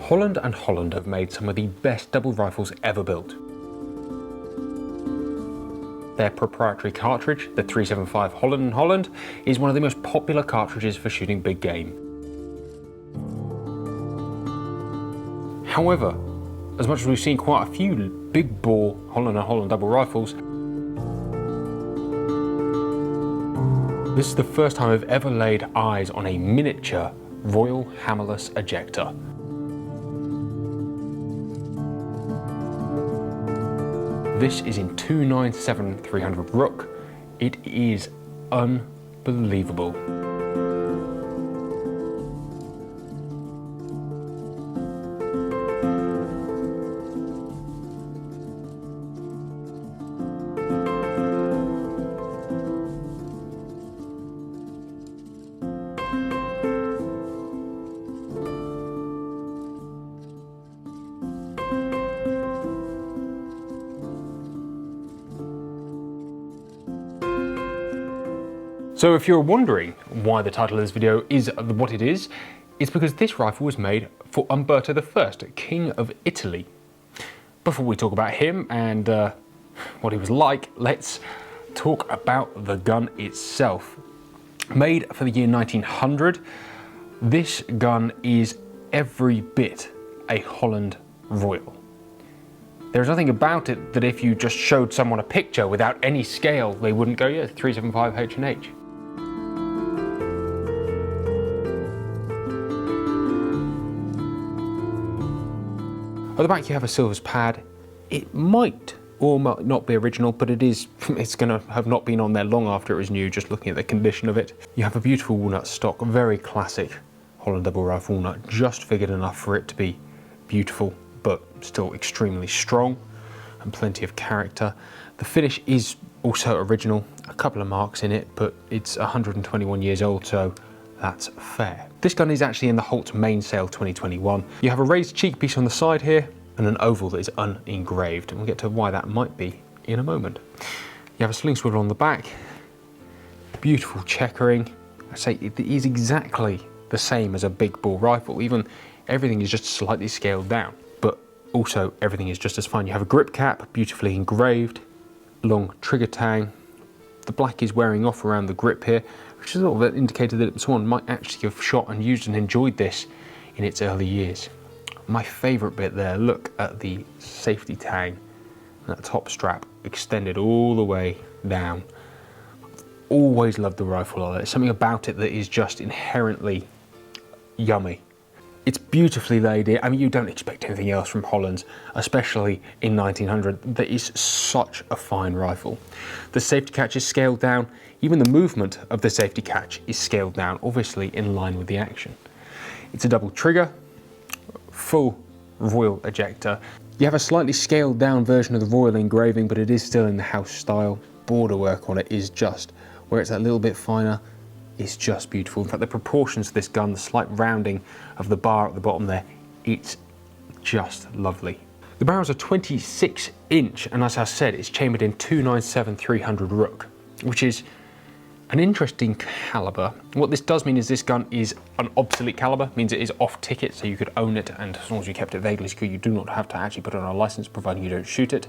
Holland and Holland have made some of the best double rifles ever built. Their proprietary cartridge, the 375 Holland Holland, is one of the most popular cartridges for shooting big game. However, as much as we've seen quite a few big bore Holland and Holland double rifles, this is the first time I've ever laid eyes on a miniature Royal hammerless ejector. This is in 297-300 Rook. It is unbelievable. So if you're wondering why the title of this video is what it is, it's because this rifle was made for Umberto I, King of Italy. Before we talk about him and what he was like, let's talk about the gun itself. Made for the year 1900, this gun is every bit a Holland Royal. There's nothing about it that if you just showed someone a picture without any scale, they wouldn't go, yeah, 375 H&H. At the back you have a silvers pad. It might or might not be original, but it's going to have not been on there long after it was new, just looking at the condition of it. You have a beautiful walnut stock, very classic Holland double rifle walnut, just figured enough for it to be beautiful, but still extremely strong and plenty of character. The finish is also original, a couple of marks in it, but it's 121 years old, so that's fair. This gun is actually in the Holt main sale 2021. You have a raised cheek piece on the side here and an oval that is unengraved, and we'll get to why that might be in a moment. You have a sling swivel on the back, beautiful checkering. I say it is exactly the same as a big bore rifle, even everything is just slightly scaled down, but also everything is just as fine. You have a grip cap, beautifully engraved, long trigger tang. The black is wearing off around the grip here, which is a little bit indicated that someone might actually have shot and used and enjoyed this in its early years. My favourite bit there, look at the safety tang, that top strap extended all the way down. Always loved the rifle. There's something about it that is just inherently yummy. It's beautifully laid in. I mean, you don't expect anything else from Holland, especially in 1900. That is such a fine rifle. The safety catch is scaled down. Even the movement of the safety catch is scaled down, obviously in line with the action. It's a double trigger, full Royal ejector. You have a slightly scaled down version of the Royal engraving, but it is still in the house style. Border work on it is just, where it's a little bit finer, it's just beautiful. In fact, the proportions of this gun, the slight rounding of the bar at the bottom there, it's just lovely. The barrel's a 26 inch, and as I said, it's chambered in 297-300 Rook, which is an interesting caliber. What this does mean is this gun is an obsolete caliber, means it is off ticket, so you could own it, and as long as you kept it vaguely secure, you do not have to actually put it on a license, providing you don't shoot it.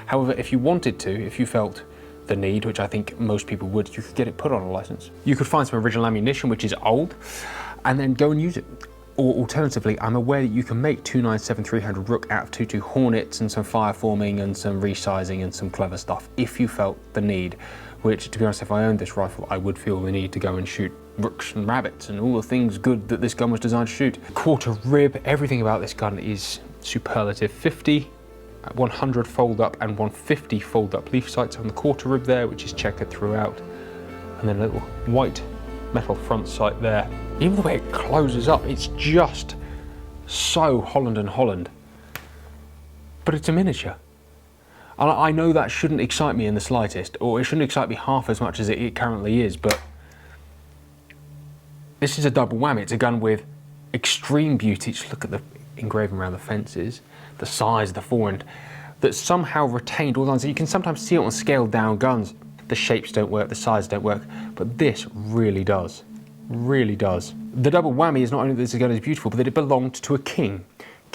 However, if you wanted to, if you felt the need, which I think most people would, you could get it put on a license. You could find some original ammunition, which is old, and then go and use it. Or alternatively, I'm aware that you can make 297-300 Rook out of 22 Hornets and some fireforming and some resizing and some clever stuff if you felt the need, which, to be honest, if I owned this rifle, I would feel the need to go and shoot rooks and rabbits and all the things good that this gun was designed to shoot. Quarter rib, everything about this gun is superlative. 50, 100 fold up and 150 fold up leaf sights on the quarter rib there, which is checkered throughout, and then a little white metal front sight there. Even the way it closes up, it's just so Holland and Holland, but it's a miniature. And I know that shouldn't excite me in the slightest, or it shouldn't excite me half as much as it currently is, but this is a double whammy. It's a gun with extreme beauty. Just look at the engraving around the fences, the size, the forend, that somehow retained all the lines. You can sometimes see it on scaled down guns. The shapes don't work, the sizes don't work, but this really does. Really does. The double whammy is not only that this gun is beautiful, but that it belonged to a king.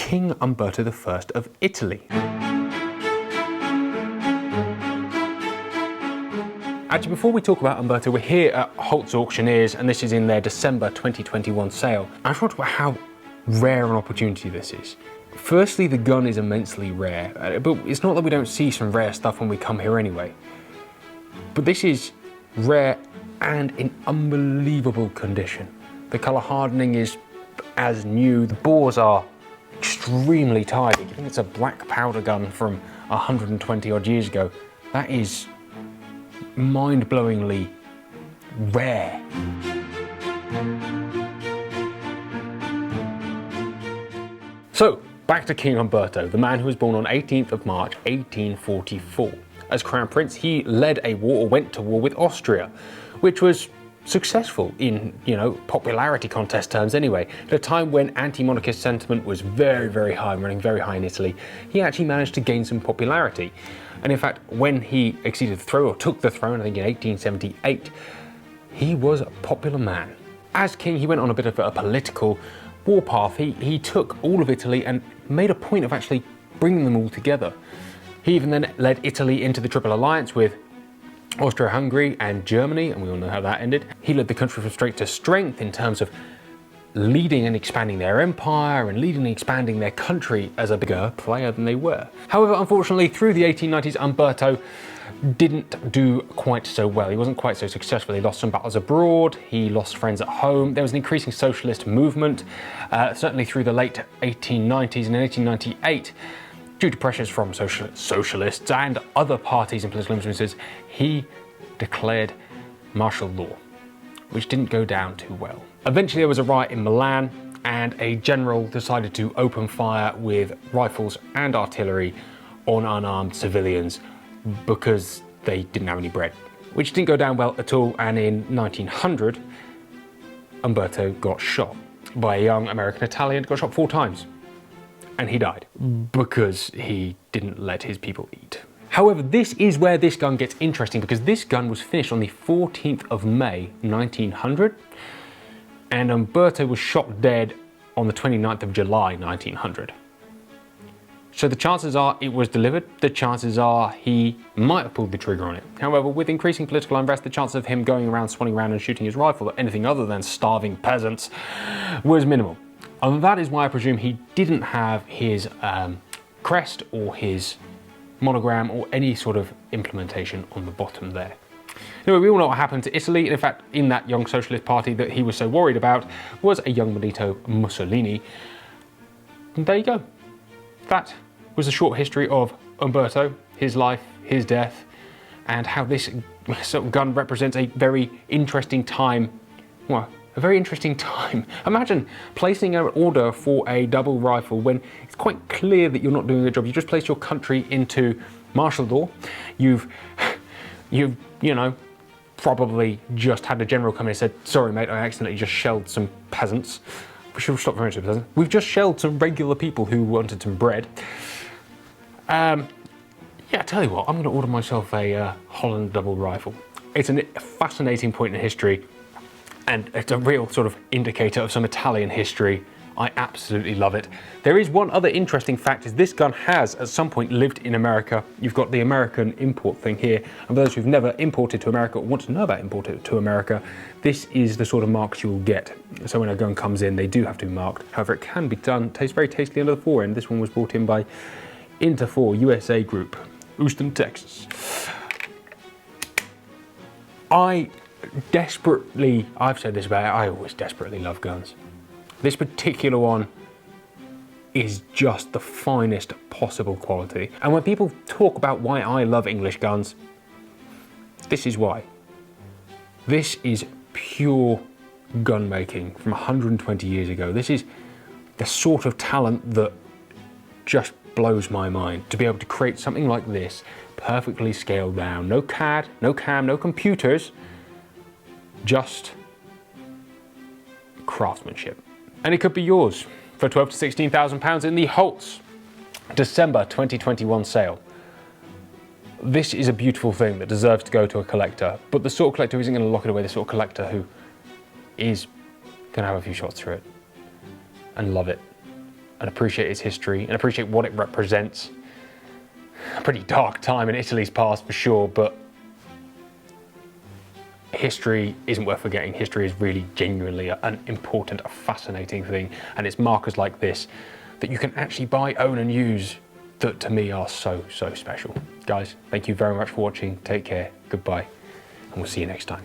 King Umberto I of Italy. Actually, before we talk about Umberto, we're here at Holt's Auctioneers, and this is in their December 2021 sale. I just want to talk about how rare an opportunity this is. Firstly, the gun is immensely rare, but it's not that we don't see some rare stuff when we come here anyway. But this is rare and in unbelievable condition. The colour hardening is as new, the bores are extremely tidy. I think it's a black powder gun from 120 odd years ago. That is mind-blowingly rare. So, back to King Umberto, the man who was born on 18th of March 1844. As Crown Prince, he led a war, or went to war with Austria, which was successful in, popularity contest terms anyway. At a time when anti-monarchist sentiment was very, very high, running very high in Italy, he actually managed to gain some popularity. And in fact, when he acceded to the throne, or took the throne, I think in 1878, he was a popular man. As king, he went on a bit of a political warpath. He took all of Italy and made a point of actually bringing them all together. He even then led Italy into the Triple Alliance with Austria-Hungary and Germany, and we all know how that ended. He led the country from strength to strength in terms of leading and expanding their empire and leading and expanding their country as a bigger player than they were. However, unfortunately, through the 1890s, Umberto didn't do quite so well. He wasn't quite so successful. He lost some battles abroad, he lost friends at home. There was an increasing socialist movement, certainly through the late 1890s, and in 1898, due to pressures from socialists and other parties and political influences, he declared martial law, which didn't go down too well. Eventually there was a riot in Milan, and a general decided to open fire with rifles and artillery on unarmed civilians because they didn't have any bread, which didn't go down well at all. And in 1900, Umberto got shot by a young American Italian, got shot 4 times, and he died because he didn't let his people eat. However, this is where this gun gets interesting, because this gun was finished on the 14th of May 1900, and Umberto was shot dead on the 29th of July 1900. So the chances are it was delivered, the chances are he might have pulled the trigger on it. However, with increasing political unrest, the chance of him going around, swanning around and shooting his rifle at anything other than starving peasants was minimal. And that is why I presume he didn't have his crest or his monogram or any sort of implementation on the bottom there. Anyway, we all know what happened to Italy. In fact, in that young socialist party that he was so worried about was a young Benito Mussolini. And there you go. That was a short history of Umberto, his life, his death, and how this sort of gun represents a very interesting time. Well, a very interesting time. Imagine placing an order for a double rifle when it's quite clear that you're not doing a job. You just placed your country into martial law. You've probably just had a general come in and said, "Sorry, mate, I accidentally just shelled some peasants." We should stop referring to peasants. We've just shelled some regular people who wanted some bread. Yeah, I tell you what, I'm going to order myself a Holland double rifle. It's a fascinating point in history, and it's a real sort of indicator of some Italian history. I absolutely love it. There is one other interesting fact, is this gun has at some point lived in America. You've got the American import thing here, and for those who've never imported to America or want to know about importing to America, this is the sort of marks you'll get. So when a gun comes in, they do have to be marked. However, it can be done, tastes very tastily under the forend. This one was brought in by Inter4 USA Group, Houston, Texas. I've said this about it, I always desperately love guns. This particular one is just the finest possible quality. And when people talk about why I love English guns, this is why. This is pure gun making from 120 years ago. This is the sort of talent that just blows my mind. To be able to create something like this, perfectly scaled down. No CAD, no CAM, no computers, just craftsmanship. And it could be yours for £12,000 to £16,000 in the Holt's December 2021 sale. This is a beautiful thing that deserves to go to a collector, but the sort of collector who isn't going to lock it away, the sort of collector who is going to have a few shots through it and love it and appreciate its history and appreciate what it represents. A pretty dark time in Italy's past for sure, but history isn't worth forgetting. History is really genuinely an important, a fascinating thing, and it's markers like this that you can actually buy, own and use that to me are so special. Guys, thank you very much for watching. Take care, goodbye, and we'll see you next time.